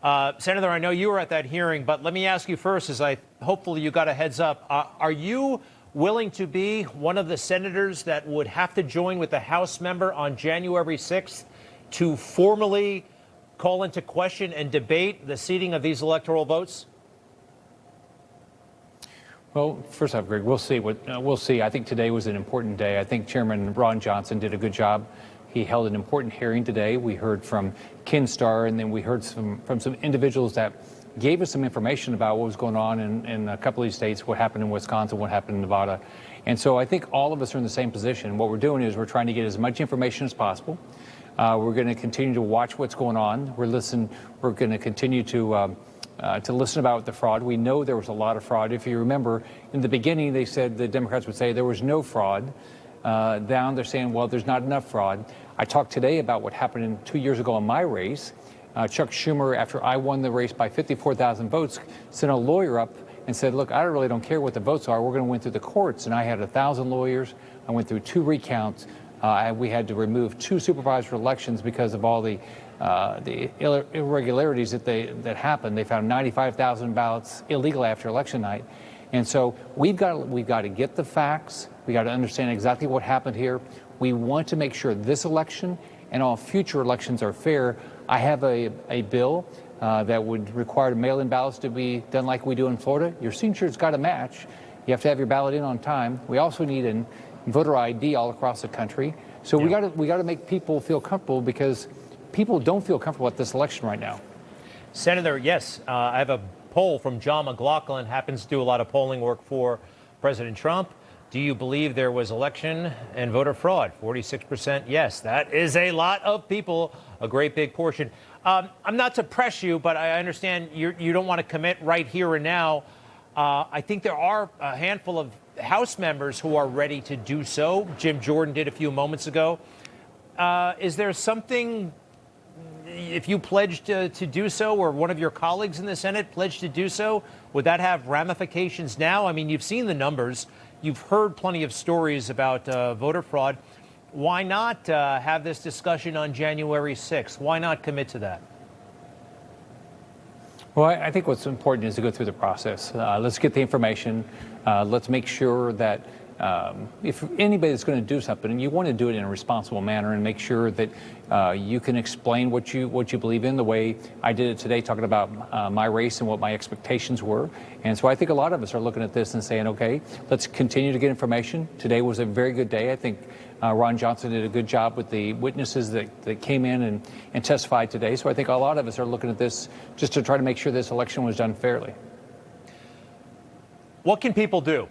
Senator, I know you were at that hearing, but let me ask you first, hopefully you got a heads up. Are you willing to be one of the senators that would have to join with the House member on January 6th to formally call into question and debate the seating of these electoral votes? Well, first off, Greg, we'll see. We'll see. I think today was an important day. I think Chairman Ron Johnson did a good job. He held an important hearing today. We heard from Ken Starr, and then we heard from some individuals that gave us some information about what was going on in a couple of these states, what happened in Wisconsin, what happened in Nevada. And so I think all of us are in the same position. What we're doing is we're trying to get as much information as possible. We're going to continue to watch what's going on. We're going to continue to listen about the fraud. We know there was a lot of fraud. If you remember, in the beginning, they said the Democrats would say there was no fraud. Down, they're saying, well, there's not enough fraud. I talked today about what happened 2 years ago in my race. Chuck Schumer, after I won the race by 54,000 votes, sent a lawyer up and said, look, I really don't care what the votes are. We're going to win through the courts. And I had 1,000 lawyers. I went through 2 recounts. We had to remove 2 supervisor elections because of all the irregularities that happened. They found 95,000 ballots illegal after election night. And so we've got to get the facts. We got to understand exactly what happened here. We want to make sure this election and all future elections are fair. I have a bill that would require mail-in ballots to be done like we do in Florida. Your signature's got to match. You have to have your ballot in on time. We also need a voter ID all across the country. So we got to make people feel comfortable, because people don't feel comfortable at this election right now. Senator, yes, I have a poll from John McLaughlin, happens to do a lot of polling work for President Trump. Do you believe there was election and voter fraud? 46% yes. That is a lot of people, a great big portion. I'm not to press you, but I understand you don't want to commit right here and now. I think there are a handful of House members who are ready to do so. Jim Jordan did a few moments ago. Is there something, if you pledged to do so, or one of your colleagues in the Senate pledged to do so, would that have ramifications now? I mean, you've seen the numbers. You've heard plenty of stories about voter fraud. Why not have this discussion on January 6th? Why not commit to that? Well, I think what's important is to go through the process. Let's get the information. Let's make sure that if anybody's going to do something, you want to do it in a responsible manner and make sure that you can explain what you believe in, the way I did it today, talking about my race and what my expectations were. And so I think a lot of us are looking at this and saying, okay, let's continue to get information. Today was a very good day. I think Ron Johnson did a good job with the witnesses that came in and testified today. So I think a lot of us are looking at this just to try to make sure this election was done fairly. What can people do?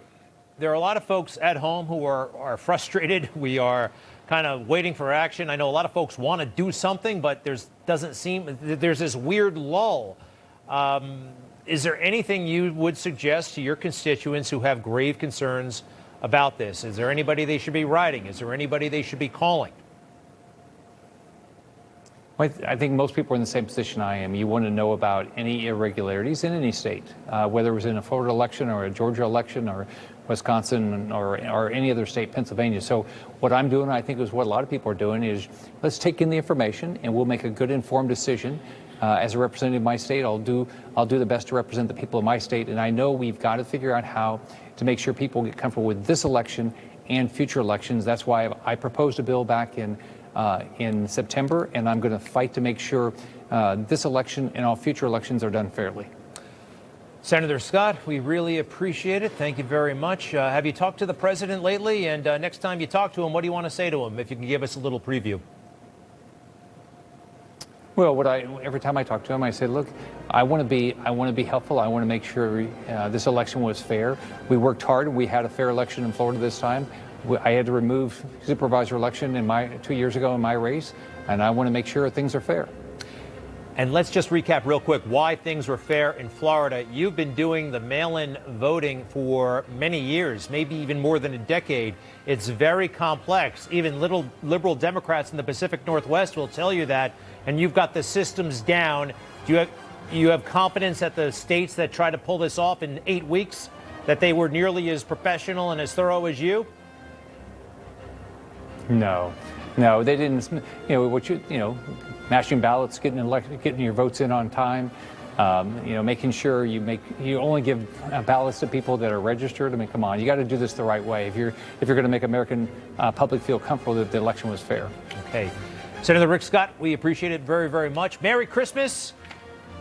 There are a lot of folks at home who are frustrated. We are kind of waiting for action. I know a lot of folks want to do something, but there's this weird lull. Is there anything you would suggest to your constituents who have grave concerns about this? Is there anybody they should be writing? Is there anybody they should be calling? Well, I think most people are in the same position I am. You want to know about any irregularities in any state, whether it was in a Florida election or a Georgia election or Wisconsin or any other state, Pennsylvania. So what I'm doing, I think, is what a lot of people are doing, is let's take in the information and we'll make a good informed decision. As a representative of my state, I'll do the best to represent the people of my state. And I know we've got to figure out how to make sure people get comfortable with this election and future elections. That's why I proposed a bill back in September, and I'm going to fight to make sure this election and all future elections are done fairly. Senator Scott, we really appreciate it. Thank you very much. Have you talked to the president lately? And next time you talk to him, what do you want to say to him? If you can give us a little preview. Well, every time I talk to him, I say, look, I want to be helpful. I want to make sure this election was fair. We worked hard. We had a fair election in Florida this time. I had to remove supervisor election 2 years ago in my race, and I want to make sure things are fair. And let's just recap real quick why things were fair in Florida. You've been doing the mail-in voting for many years, maybe even more than a decade. It's very complex. Even little liberal Democrats in the Pacific Northwest will tell you that. And you've got the systems down. Do you have confidence that the states that try to pull this off in 8 weeks, that they were nearly as professional and as thorough as you? No. No, they didn't. Mashing ballots, getting your votes in on time. Making sure you only give ballots to people that are registered. I mean, come on, you got to do this the right way if you're going to make American public feel comfortable that the election was fair. Okay, Senator Rick Scott, we appreciate it very, very much. Merry Christmas,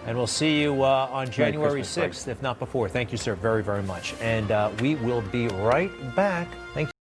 and we'll see you on January 6th, if not before. Thank you, sir, very, very much. And we will be right back. Thank you.